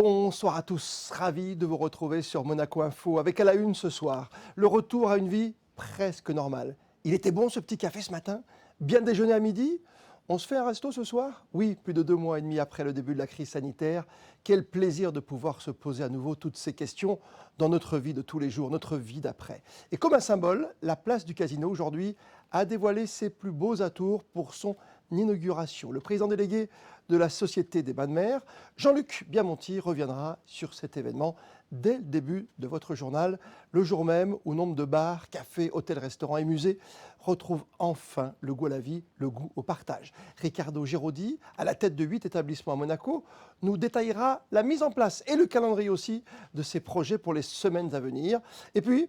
Bonsoir à tous, ravi de vous retrouver sur Monaco Info avec à la une ce soir, le retour à une vie presque normale. Il était bon ce petit café ce matin? Bien déjeuner à midi? On se fait un resto ce soir? Oui, plus de 2 mois et demi après le début de la crise sanitaire. Quel plaisir de pouvoir se poser à nouveau toutes ces questions dans notre vie de tous les jours, notre vie d'après. Et comme un symbole, la place du Casino aujourd'hui a dévoilé ses plus beaux atours pour son inauguration. Le président délégué de la Société des Bains de Mer, Jean-Luc Biamonti, reviendra sur cet événement dès le début de votre journal, le jour même où nombre de bars, cafés, hôtels, restaurants et musées retrouvent enfin le goût à la vie, le goût au partage. Ricardo Giraudy, à la tête de 8 établissements à Monaco, nous détaillera la mise en place et le calendrier aussi de ces projets pour les semaines à venir. Et puis,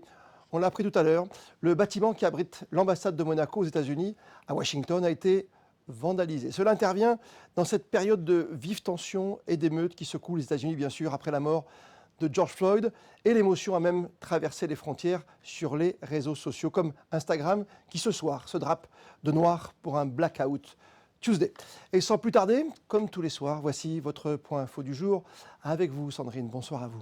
on l'a appris tout à l'heure, le bâtiment qui abrite l'ambassade de Monaco aux États-Unis, à Washington, a été vandalisé. Cela intervient dans cette période de vives tensions et d'émeutes qui secouent les États-Unis, bien sûr, après la mort de George Floyd. Et l'émotion a même traversé les frontières sur les réseaux sociaux, comme Instagram, qui ce soir se drape de noir pour un blackout Tuesday. Et sans plus tarder, comme tous les soirs, voici votre point info du jour. Avec vous, Sandrine, bonsoir à vous.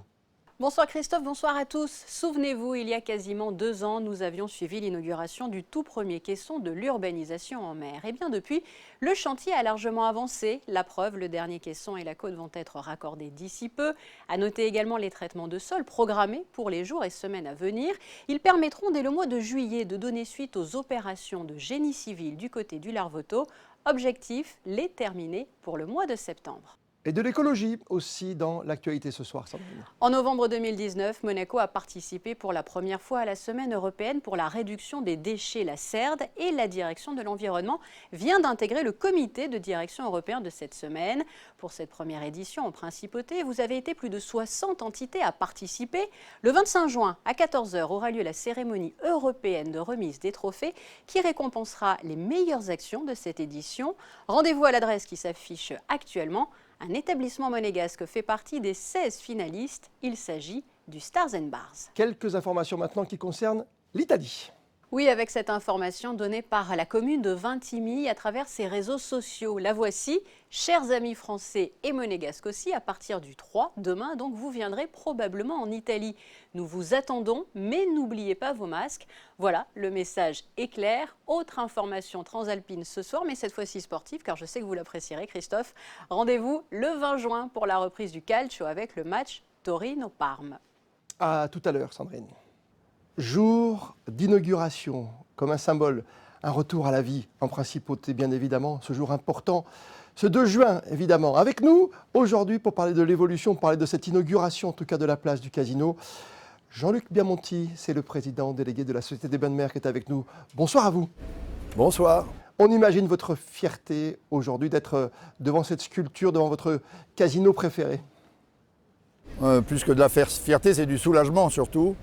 Bonsoir Christophe, bonsoir à tous. Souvenez-vous, il y a quasiment 2 ans, nous avions suivi l'inauguration du tout premier caisson de l'urbanisation en mer. Et bien depuis, le chantier a largement avancé. La preuve, le dernier caisson et la côte vont être raccordés d'ici peu. À noter également les traitements de sol programmés pour les jours et semaines à venir. Ils permettront dès le mois de juillet de donner suite aux opérations de génie civil du côté du Larvoto. Objectif, les terminer pour le mois de septembre. Et de l'écologie aussi dans l'actualité ce soir, Sandrine. En novembre 2019, Monaco a participé pour la première fois à la Semaine européenne pour la réduction des déchets, la CERD, et la direction de l'environnement vient d'intégrer le comité de direction européen de cette semaine. Pour cette première édition en principauté, vous avez été plus de 60 entités à participer. Le 25 juin à 14 h aura lieu la cérémonie européenne de remise des trophées qui récompensera les meilleures actions de cette édition. Rendez-vous à l'adresse qui s'affiche actuellement. Un établissement monégasque fait partie des 16 finalistes. Il s'agit du Stars & Bars. Quelques informations maintenant qui concernent l'Italie. Oui, avec cette information donnée par la commune de Vintimille à travers ses réseaux sociaux. La voici, chers amis français et monégasques aussi, à partir du 3, demain, donc vous viendrez probablement en Italie. Nous vous attendons, mais n'oubliez pas vos masques. Voilà, le message est clair. Autre information transalpine ce soir, mais cette fois-ci sportive, car je sais que vous l'apprécierez, Christophe. Rendez-vous le 20 juin pour la reprise du calcio avec le match Torino-Parme. À tout à l'heure, Sandrine. Jour d'inauguration, comme un symbole, un retour à la vie en principauté, bien évidemment, ce jour important, ce 2 juin, évidemment. Avec nous, aujourd'hui, pour parler de l'évolution, parler de cette inauguration, en tout cas de la place du Casino, Jean-Luc Biamonti, c'est le président délégué de la Société des Bains de Mer qui est avec nous. Bonsoir à vous. Bonsoir. On imagine votre fierté aujourd'hui d'être devant cette sculpture, devant votre casino préféré. Plus que de la fierté, c'est du soulagement surtout.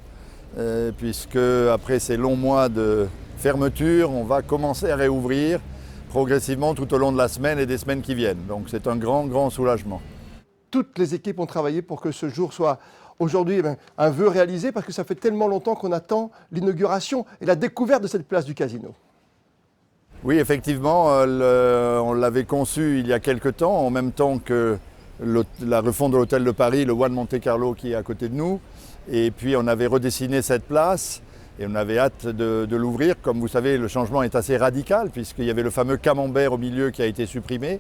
Puisque après ces longs mois de fermeture, on va commencer à réouvrir progressivement tout au long de la semaine et des semaines qui viennent. Donc c'est un grand soulagement. Toutes les équipes ont travaillé pour que ce jour soit aujourd'hui un vœu réalisé, parce que ça fait tellement longtemps qu'on attend l'inauguration et la découverte de cette place du Casino. Oui, effectivement, on l'avait conçu il y a quelque temps, en même temps que la refonte de l'hôtel de Paris, le One Monte Carlo qui est à côté de nous. Et puis on avait redessiné cette place et on avait hâte de l'ouvrir. Comme vous savez, le changement est assez radical puisqu'il y avait le fameux camembert au milieu qui a été supprimé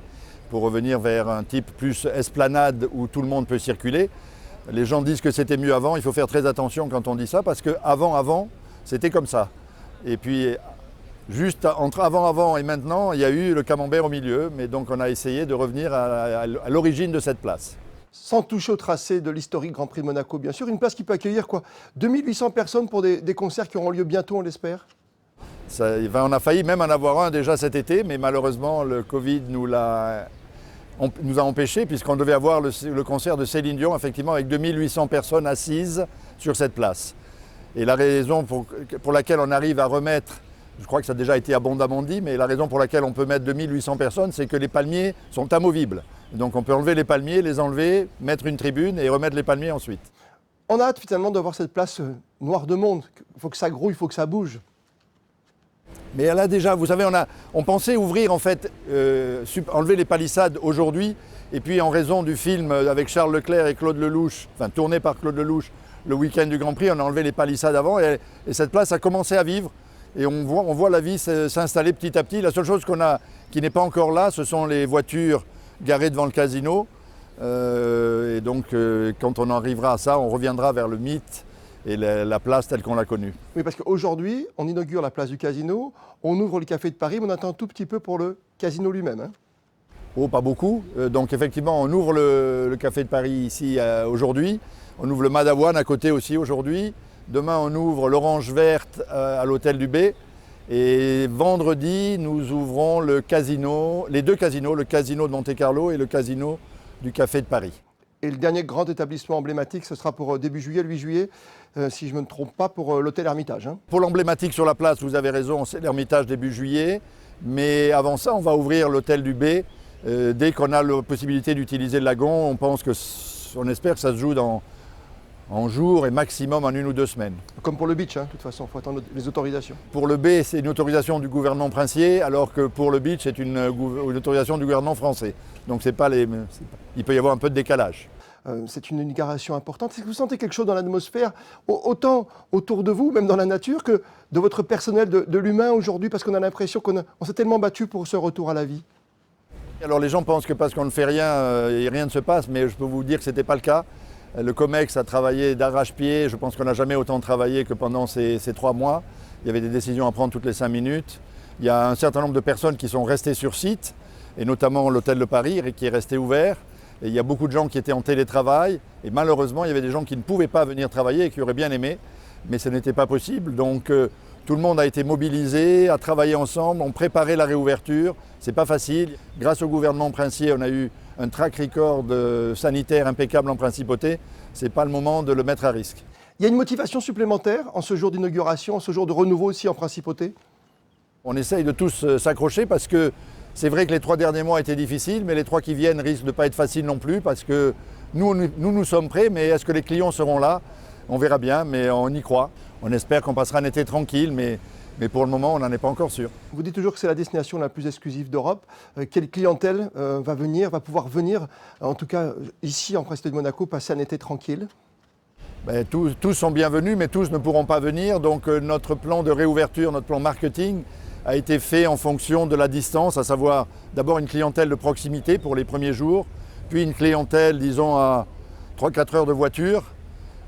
pour revenir vers un type plus esplanade où tout le monde peut circuler. Les gens disent que c'était mieux avant. Il faut faire très attention quand on dit ça parce qu'avant, c'était comme ça. Et puis juste entre avant et maintenant, il y a eu le camembert au milieu. Mais donc on a essayé de revenir à l'origine de cette place. Sans toucher au tracé de l'historique Grand Prix de Monaco, bien sûr. Une place qui peut accueillir quoi, 2800 personnes pour des concerts qui auront lieu bientôt, on l'espère. On a failli même en avoir un déjà cet été, mais malheureusement le Covid nous a empêchés puisqu'on devait avoir le concert de Céline Dion, effectivement, avec 2800 personnes assises sur cette place. Et la raison pour laquelle on arrive à remettre, je crois que ça a déjà été abondamment dit, mais la raison pour laquelle on peut mettre 2800 personnes, c'est que les palmiers sont amovibles. Donc on peut enlever les palmiers, les enlever, mettre une tribune et remettre les palmiers ensuite. On a hâte finalement de voir cette place noire de monde. Il faut que ça grouille, il faut que ça bouge. Mais elle a déjà, vous savez, on pensait ouvrir en fait, enlever les palissades aujourd'hui Et puis en raison du film avec Charles Leclerc et Claude Lelouch, enfin tourné par Claude Lelouch, le week-end du Grand Prix, on a enlevé les palissades avant et cette place a commencé à vivre. Et on voit la vie s'installer petit à petit. La seule chose qui n'est pas encore là, ce sont les voitures garées devant le casino. Et donc, quand on arrivera à ça, on reviendra vers le mythe et la place telle qu'on l'a connue. Oui, parce qu'aujourd'hui, on inaugure la place du Casino, on ouvre le Café de Paris, mais on attend un tout petit peu pour le Casino lui-même. Hein. Oh, pas beaucoup. Donc effectivement, on ouvre le Café de Paris ici aujourd'hui. On ouvre le Madawan à côté aussi aujourd'hui. Demain, on ouvre l'Orange Verte à l'Hôtel du Bay. Et vendredi, nous ouvrons le casino, les deux casinos, le casino de Monte-Carlo et le casino du Café de Paris. Et le dernier grand établissement emblématique, ce sera pour début juillet, le 8 juillet, si je ne me trompe pas, pour l'hôtel Hermitage. Hein. Pour l'emblématique sur la place, vous avez raison, c'est l'Hermitage début juillet. Mais avant ça, on va ouvrir l'Hôtel du Bay. Dès qu'on a la possibilité d'utiliser le lagon, on espère que ça se joue en jours et maximum en 1 ou 2 semaines. Comme pour le beach, hein, de toute façon, il faut attendre les autorisations. Pour le B, c'est une autorisation du gouvernement princier, alors que pour le beach, c'est une autorisation du gouvernement français. Donc il peut y avoir un peu de décalage. C'est une inauguration importante. Est-ce que vous sentez quelque chose dans l'atmosphère, autant autour de vous, même dans la nature, que de votre personnel, de l'humain aujourd'hui, parce qu'on a l'impression qu'on s'est tellement battu pour ce retour à la vie? Alors les gens pensent que parce qu'on ne fait rien, rien ne se passe, mais je peux vous dire que ce n'était pas le cas. Le COMEX a travaillé d'arrache-pied, je pense qu'on n'a jamais autant travaillé que pendant ces 3 mois. Il y avait des décisions à prendre toutes les 5 minutes. Il y a un certain nombre de personnes qui sont restées sur site, et notamment l'hôtel de Paris qui est resté ouvert. Et il y a beaucoup de gens qui étaient en télétravail, et malheureusement il y avait des gens qui ne pouvaient pas venir travailler et qui auraient bien aimé, mais ce n'était pas possible. Donc tout le monde a été mobilisé, a travaillé ensemble, on préparait la réouverture. C'est pas facile. Grâce au gouvernement princier, on a eu un track record sanitaire impeccable en principauté. C'est pas le moment de le mettre à risque. Il y a une motivation supplémentaire en ce jour d'inauguration, en ce jour de renouveau aussi en principauté? On essaye de tous s'accrocher parce que c'est vrai que les 3 derniers mois étaient difficiles, mais les 3 qui viennent risquent de ne pas être faciles non plus parce que nous sommes prêts, mais est-ce que les clients seront là? On verra bien, mais on y croit. On espère qu'on passera un été tranquille, mais pour le moment, on n'en est pas encore sûr. Vous dites toujours que c'est la destination la plus exclusive d'Europe. Quelle clientèle va pouvoir venir, en tout cas ici en Principauté de Monaco, passer un été tranquille? Tous sont bienvenus, mais tous ne pourront pas venir. Donc notre plan de réouverture, notre plan marketing a été fait en fonction de la distance, à savoir d'abord une clientèle de proximité pour les premiers jours, puis une clientèle, disons, à 3-4 heures de voiture,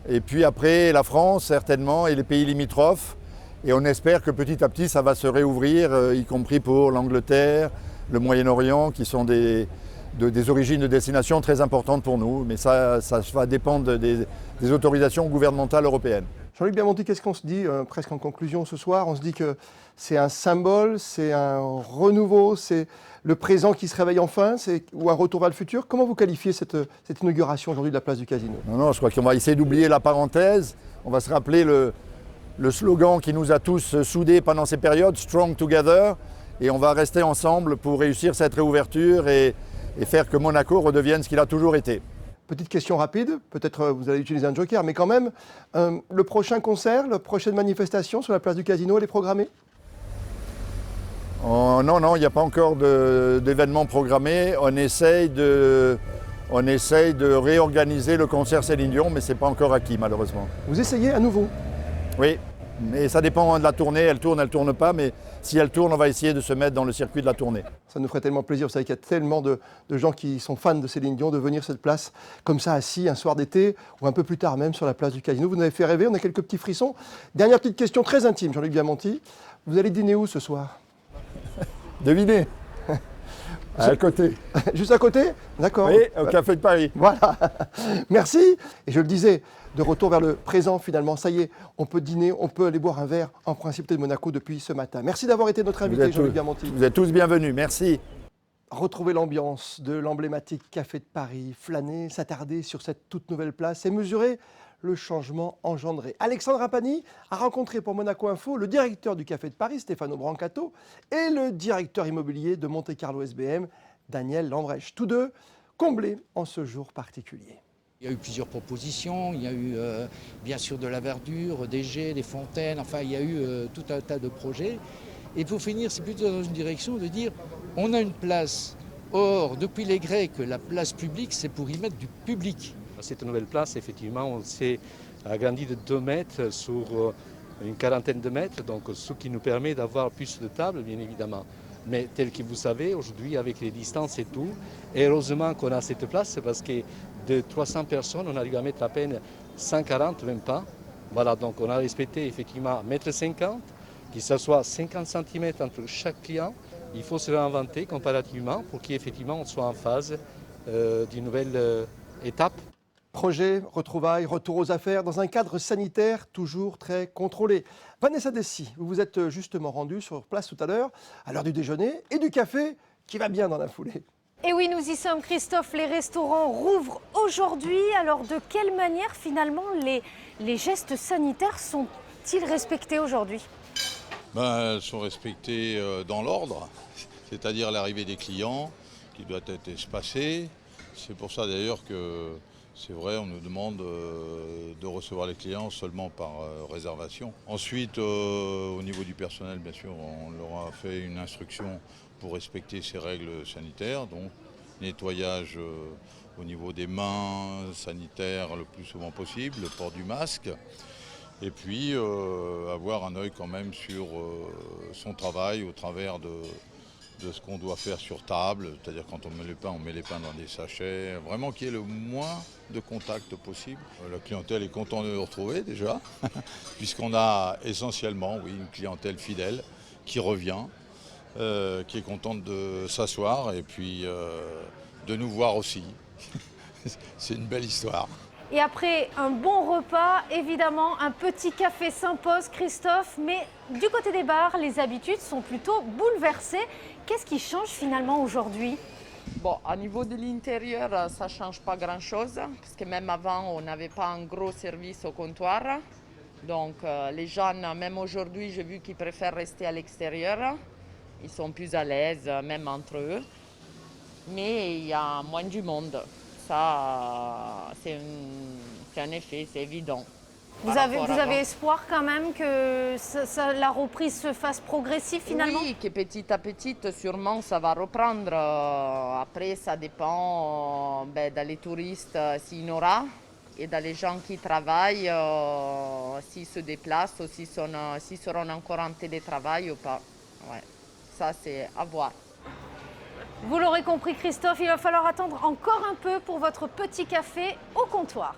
et puis après la France certainement et les pays limitrophes. Et on espère que petit à petit ça va se réouvrir, y compris pour l'Angleterre, le Moyen-Orient, qui sont des origines de destination très importantes pour nous. Mais ça va dépendre des autorisations gouvernementales européennes. Jean-Luc Biamonti, qu'est-ce qu'on se dit presque en conclusion ce soir? On se dit que c'est un symbole, c'est un renouveau, c'est le présent qui se réveille enfin, ou un retour vers le futur. Comment vous qualifiez cette inauguration aujourd'hui de la place du Casino? Non, je crois qu'on va essayer d'oublier la parenthèse. On va se rappeler le slogan qui nous a tous soudés pendant ces périodes, Strong Together, et on va rester ensemble pour réussir cette réouverture et faire que Monaco redevienne ce qu'il a toujours été. Petite question rapide, peut-être vous allez utiliser un joker, mais quand même, le prochain concert, la prochaine manifestation sur la place du Casino, elle est programmée? Non, il n'y a pas encore d'événement programmé. On essaye de réorganiser le concert Céline Dion, mais ce n'est pas encore acquis malheureusement. Vous essayez à nouveau? Oui, mais ça dépend de la tournée, elle tourne pas, mais si elle tourne, on va essayer de se mettre dans le circuit de la tournée. Ça nous ferait tellement plaisir, vous savez qu'il y a tellement de gens qui sont fans de Céline Dion, de venir sur cette place comme ça, assis un soir d'été, ou un peu plus tard même sur la place du Casino. Vous nous avez fait rêver, on a quelques petits frissons. Dernière petite question très intime, Jean-Luc Biamonti. Vous allez dîner où ce soir? Devinez. À côté. Juste à côté? D'accord. Oui, au Café de Paris. Voilà. Merci. Et je le disais, de retour vers le présent finalement. Ça y est, on peut dîner, on peut aller boire un verre en Principauté de Monaco depuis ce matin. Merci d'avoir été notre invité, Jean-Luc Biamonti. Vous êtes tous bienvenus, merci. Retrouver l'ambiance de l'emblématique Café de Paris, flâner, s'attarder sur cette toute nouvelle place et mesurer le changement engendré. Alexandre Rapani a rencontré pour Monaco Info le directeur du Café de Paris, Stefano Brancato, et le directeur immobilier de Monte-Carlo SBM, Daniel Lambrecht. Tous deux comblés en ce jour particulier. Il y a eu plusieurs propositions, il y a eu bien sûr de la verdure, des jets, des fontaines, enfin il y a eu tout un tas de projets. Et pour finir, c'est plutôt dans une direction de dire on a une place Or, depuis les Grecs, la place publique, c'est pour y mettre du public. Cette nouvelle place, effectivement, on s'est agrandi de 2 mètres sur une quarantaine de mètres, donc ce qui nous permet d'avoir plus de tables, bien évidemment. Mais tel que vous savez, aujourd'hui, avec les distances et tout, et heureusement qu'on a cette place, parce que de 300 personnes, on arrive à mettre à peine 140, même pas. Voilà, donc on a respecté effectivement 1,50 m, qu'il soit 50 cm entre chaque client. Il faut se réinventer comparativement pour qu'effectivement on soit en phase d'une nouvelle étape. Projet, retrouvailles, retour aux affaires dans un cadre sanitaire toujours très contrôlé. Vanessa Dessy, vous vous êtes justement rendue sur place tout à l'heure, à l'heure du déjeuner et du café, qui va bien dans la foulée. Et oui, nous y sommes, Christophe. Les restaurants rouvrent aujourd'hui. Alors, de quelle manière, finalement, les gestes sanitaires sont-ils respectés aujourd'hui? Elles sont respectées dans l'ordre, c'est-à-dire l'arrivée des clients qui doit être espacée. C'est pour ça d'ailleurs que c'est vrai, on nous demande de recevoir les clients seulement par réservation. Ensuite, au niveau du personnel, bien sûr, on leur a fait une instruction pour respecter ces règles sanitaires, donc nettoyage au niveau des mains, sanitaire le plus souvent possible, le port du masque. Et puis avoir un œil quand même sur son travail au travers de ce qu'on doit faire sur table, c'est-à-dire quand on met les pains dans des sachets, vraiment qu'il y ait le moins de contact possible. La clientèle est contente de nous retrouver déjà, puisqu'on a essentiellement une clientèle fidèle qui revient, qui est contente de s'asseoir et puis de nous voir aussi. C'est une belle histoire. Et après un bon repas, évidemment, un petit café s'impose, Christophe. Mais du côté des bars, les habitudes sont plutôt bouleversées. Qu'est-ce qui change finalement aujourd'hui? Bon, à niveau de l'intérieur, ça ne change pas grand-chose, parce que même avant, on n'avait pas un gros service au comptoir. Donc les gens, même aujourd'hui, j'ai vu qu'ils préfèrent rester à l'extérieur. Ils sont plus à l'aise, même entre eux. Mais il y a moins du monde. Ça, c'est un effet, c'est évident. Vous avez espoir quand même que la reprise se fasse progressive finalement? Oui, que petit à petit, sûrement, ça va reprendre. Après, ça dépend dans les touristes s'il y en aura et dans les gens qui travaillent, s'ils se déplacent ou s'ils seront encore en télétravail ou pas. Ouais. Ça, c'est à voir. Vous l'aurez compris, Christophe, il va falloir attendre encore un peu pour votre petit café au comptoir.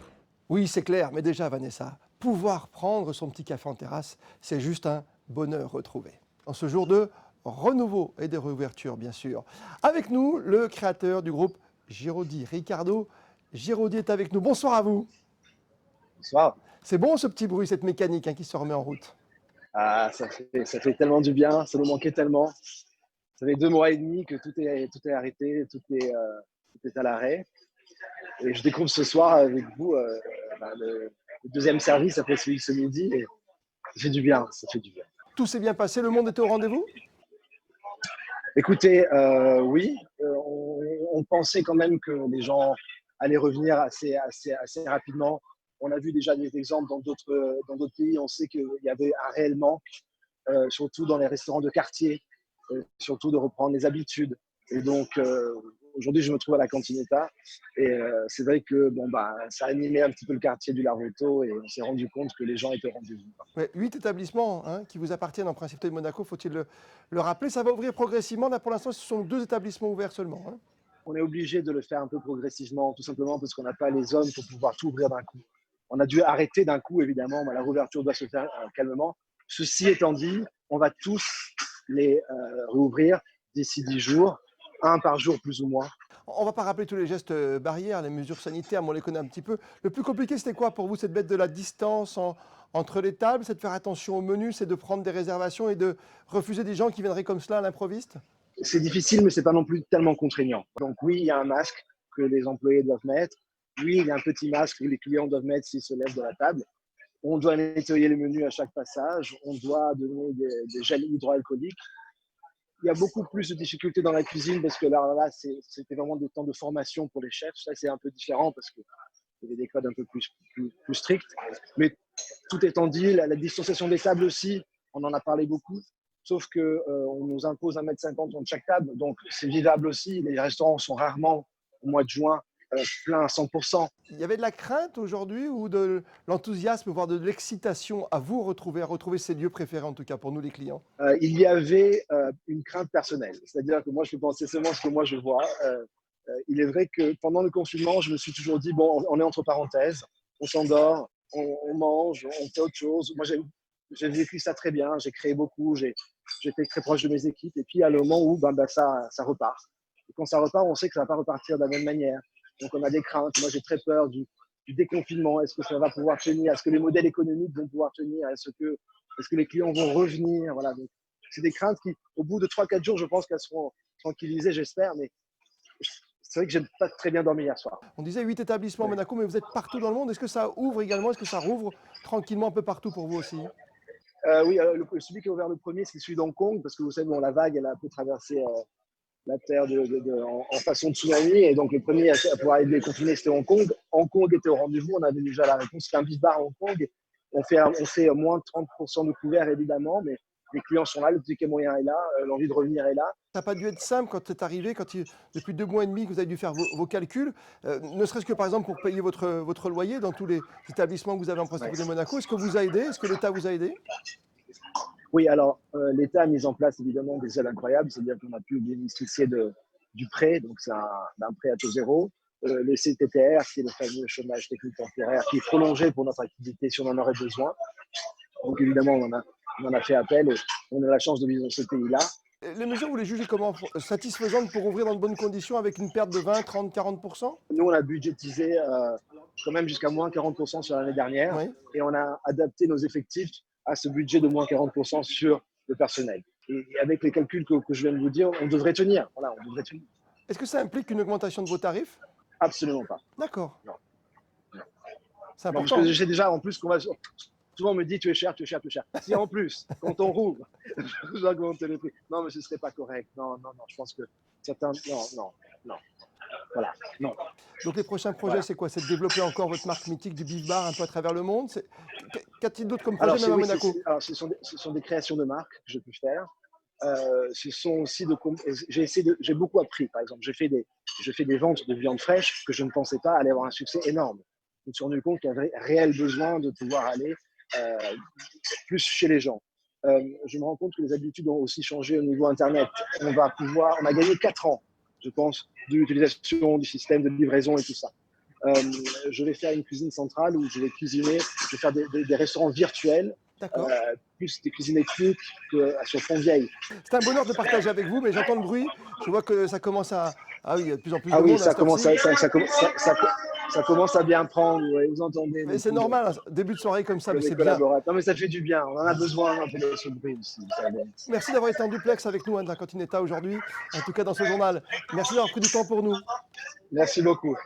Oui, c'est clair, mais déjà, Vanessa, pouvoir prendre son petit café en terrasse, c'est juste un bonheur retrouvé. En ce jour de renouveau et de réouverture, bien sûr. Avec nous, le créateur du groupe Giraudy, Ricardo Giraudy est avec nous. Bonsoir à vous. Bonsoir. C'est bon ce petit bruit, cette mécanique qui se remet en route. Ah, ça fait tellement du bien, ça nous manquait tellement. Ça fait 2 mois et demi que tout est arrêté, tout est à l'arrêt. Et je découvre ce soir avec vous le deuxième service après celui de ce midi. Et ça fait du bien, ça fait du bien. Tout s'est bien passé, le monde était au rendez-vous? Écoutez, oui, on pensait quand même que les gens allaient revenir assez rapidement. On a vu déjà des exemples dans d'autres pays. On sait qu'il y avait un réel manque, surtout dans les restaurants de quartier. Surtout de reprendre les habitudes. Et donc, aujourd'hui, je me trouve à la Cantinetta. Et c'est vrai que ça a animé un petit peu le quartier du Larveto et on s'est rendu compte que les gens étaient au rendez-vous. Ouais, 8 établissements qui vous appartiennent en Principauté de Monaco, faut-il le rappeler. Ça va ouvrir progressivement. Là, pour l'instant, ce sont 2 établissements ouverts seulement. On est obligé de le faire un peu progressivement, tout simplement parce qu'on n'a pas les hommes pour pouvoir tout ouvrir d'un coup. On a dû arrêter d'un coup, évidemment. La réouverture doit se faire calmement. Ceci étant dit, on va tous les rouvrir d'ici 10 jours, un par jour plus ou moins. On ne va pas rappeler tous les gestes barrières, les mesures sanitaires, mais on les connaît un petit peu. Le plus compliqué, c'était quoi pour vous? C'est de mettre de la distance entre les tables, c'est de faire attention au menu, c'est de prendre des réservations et de refuser des gens qui viendraient comme cela à l'improviste? C'est difficile, mais ce n'est pas non plus tellement contraignant. Donc oui, il y a un masque que les employés doivent mettre. Oui, il y a un petit masque que les clients doivent mettre s'ils se lèvent de la table. On doit nettoyer les menus à chaque passage. On doit donner des gels hydroalcooliques. Il y a beaucoup plus de difficultés dans la cuisine parce que là c'était vraiment des temps de formation pour les chefs. Ça, c'est un peu différent parce qu'il y avait des codes un peu plus stricts. Mais tout étant dit, la distanciation des tables aussi, on en a parlé beaucoup. sauf que on nous impose 1,50 m entre chaque table, donc c'est vivable aussi. Les restaurants sont rarement au mois de juin pleins à 100%. Il y avait de la crainte aujourd'hui ou de l'enthousiasme, voire de l'excitation à vous retrouver, à retrouver ces lieux préférés, en tout cas pour nous les clients? Il y avait une crainte personnelle, c'est-à-dire que moi je peux penser seulement ce que moi je vois. Il est vrai que pendant le confinement, je me suis toujours dit, bon, on est entre parenthèses, on s'endort, on mange, on fait autre chose. Moi j'ai vécu ça très bien, j'ai créé beaucoup, j'étais très proche de mes équipes, et puis à le moment où ça repart. Et quand ça repart, on sait que ça ne va pas repartir de la même manière. Donc on a des craintes. Moi j'ai très peur du déconfinement. Est-ce que ça va pouvoir tenir? Est-ce que les modèles économiques vont pouvoir tenir? Est-ce que les clients vont revenir? Voilà. Donc, c'est des craintes qui, au bout de 3-4 jours, je pense qu'elles seront tranquillisées, j'espère. Mais c'est vrai que je n'ai pas très bien dormi hier soir. On disait 8 établissements à Monaco, mais vous êtes partout dans le monde. Est-ce que ça ouvre également? Est-ce que ça rouvre tranquillement un peu partout pour vous aussi? Oui, celui qui a ouvert le premier, c'est celui d'Hong Kong, parce que vous savez, bon, la vague, elle a un peu traversé la terre en façon de tsunami. Et donc, le premier à pouvoir être déconfiné, c'était Hong Kong. Hong Kong était au rendez-vous. On avait déjà la réponse. C'est un Beef Bar à Hong Kong. On fait moins de 30% de couverts, évidemment, mais les clients sont là, le ticket moyen est là, l'envie de revenir est là. Ça n'a pas dû être simple quand c'est arrivé, depuis 2 mois et demi que vous avez dû faire vos calculs, ne serait-ce que par exemple pour payer votre loyer dans tous les établissements que vous avez en principauté de Monaco. Est-ce que vous a aidé? Est-ce que l'État vous a aidé? Oui, alors l'État a mis en place évidemment des aides incroyables, c'est-à-dire qu'on a pu bénéficier du prêt, donc c'est un prêt à taux zéro. Le CTTR, qui est le fameux chômage technique temporaire, qui est prolongé pour notre activité si on en aurait besoin. Donc évidemment, on en a fait appel et on a la chance de vivre dans ce pays-là. Les mesures, vous les jugez comment? Satisfaisantes pour ouvrir dans de bonnes conditions avec une perte de 20, 30, 40%? Nous, on a budgétisé quand même jusqu'à moins 40% sur l'année dernière, oui. Et on a adapté nos effectifs à ce budget de moins 40% sur le personnel. Et avec les calculs que je viens de vous dire, on devrait tenir. Voilà, on devrait tenir. Est-ce que ça implique une augmentation de vos tarifs? Absolument pas. D'accord. Non. C'est important. Parce que j'ai déjà, en plus, souvent on me dit tu es cher, tu es cher, tu es cher. Si en plus, quand on rouvre, je dois augmenter les prix. Non, mais ce ne serait pas correct. Non, je pense que certains. Non. Voilà, non. Donc les prochains projets, c'est quoi? C'est de développer encore votre marque mythique du Beef Bar un peu à travers le monde? Qu'a-t-il d'autre comme projet même à Monaco? Ce sont des créations de marques que je peux faire. Ce sont aussi j'ai beaucoup appris. Par exemple, je fais des ventes de viande fraîche que je ne pensais pas aller avoir un succès énorme. Je me suis rendu compte qu'il y avait réel besoin de pouvoir aller plus chez les gens. Je me rends compte que les habitudes ont aussi changé au niveau Internet. On a gagné 4 ans, je pense, d'utilisation du système de livraison et tout ça. Je vais faire une cuisine centrale où je vais cuisiner, je vais faire des restaurants virtuels. Plus des cuisines ethniques sur Pont-Vieille. C'est un bonheur de partager avec vous, mais j'entends le bruit. Je vois que ça commence à... Ah oui, il y a de plus en plus de monde. Ah oui, ça commence à bien prendre, vous entendez. Mais c'est normal, début de soirée comme ça, mais c'est bien. Non, mais ça fait du bien, on en a besoin un peu de ce bruit aussi. Merci d'avoir été en duplex avec nous, Anne Continetta, aujourd'hui, en tout cas dans ce journal. Merci d'avoir pris du temps pour nous. Merci beaucoup.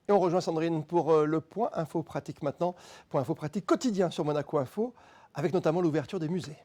Et on rejoint Sandrine pour le Point Info Pratique maintenant. Point Info Pratique quotidien sur Monaco Info, avec notamment l'ouverture des musées.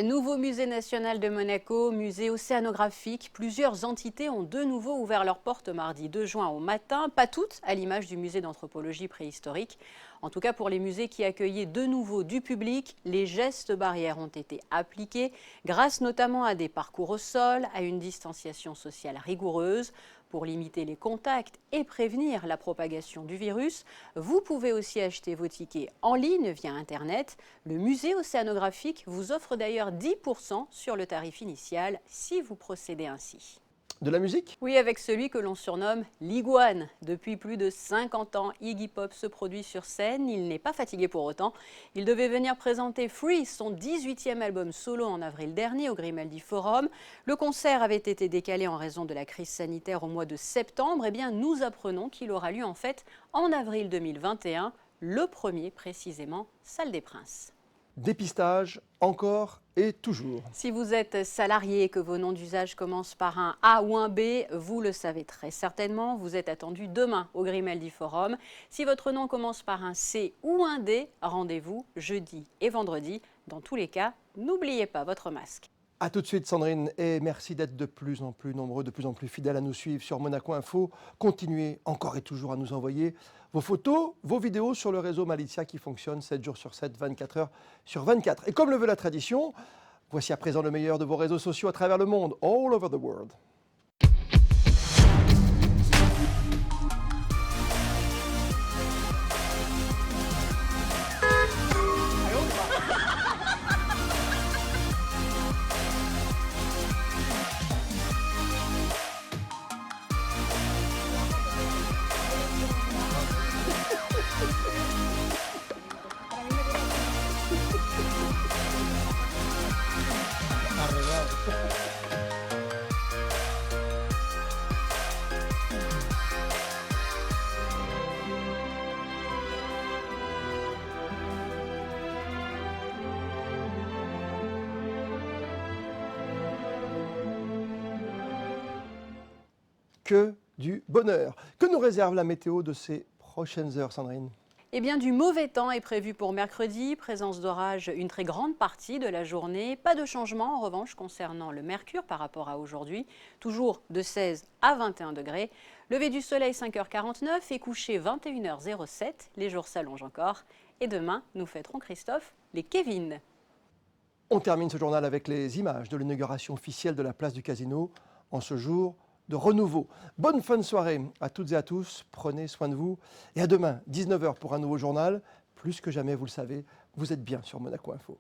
Nouveau musée national de Monaco, musée océanographique. Plusieurs entités ont de nouveau ouvert leurs portes mardi 2 juin au matin. Pas toutes, à l'image du musée d'anthropologie préhistorique. En tout cas, pour les musées qui accueillaient de nouveau du public, les gestes barrières ont été appliqués, grâce notamment à des parcours au sol, à une distanciation sociale rigoureuse. Pour limiter les contacts et prévenir la propagation du virus, vous pouvez aussi acheter vos tickets en ligne via Internet. Le musée océanographique vous offre d'ailleurs 10% sur le tarif initial si vous procédez ainsi. De la musique? Oui, avec celui que l'on surnomme l'Iguane. Depuis plus de 50 ans, Iggy Pop se produit sur scène. Il n'est pas fatigué pour autant. Il devait venir présenter Free, son 18e album solo en avril dernier au Grimaldi Forum. Le concert avait été décalé en raison de la crise sanitaire au mois de septembre. Eh bien, nous apprenons qu'il aura lieu en fait en avril 2021, le premier précisément, salle des Princes. Dépistage, encore et toujours. Si vous êtes salarié et que vos noms d'usage commencent par un A ou un B, vous le savez très certainement, vous êtes attendu demain au Grimaldi Forum. Si votre nom commence par un C ou un D, rendez-vous jeudi et vendredi. Dans tous les cas, n'oubliez pas votre masque. A tout de suite Sandrine, et merci d'être de plus en plus nombreux, de plus en plus fidèles à nous suivre sur Monaco Info. Continuez encore et toujours à nous envoyer vos photos, vos vidéos sur le réseau Malizia qui fonctionne 7 jours sur 7, 24 heures sur 24. Et comme le veut la tradition, Voici à présent le meilleur de vos réseaux sociaux à travers le monde, all over the world. Que du bonheur. Que nous réserve la météo de ces prochaines heures, Sandrine? Eh bien, du mauvais temps est prévu pour mercredi, présence d'orage une très grande partie de la journée. Pas de changement en revanche concernant le mercure par rapport à aujourd'hui, toujours de 16 à 21 degrés. Lever du soleil 5h49 et coucher 21h07, les jours s'allongent encore. Et demain, nous fêterons, Christophe, les Kevin. On termine ce journal avec les images de l'inauguration officielle de la place du Casino en ce jour de renouveau. Bonne fin de soirée à toutes et à tous, prenez soin de vous et à demain 19h pour un nouveau journal. Plus que jamais, vous le savez, vous êtes bien sur Monaco Info.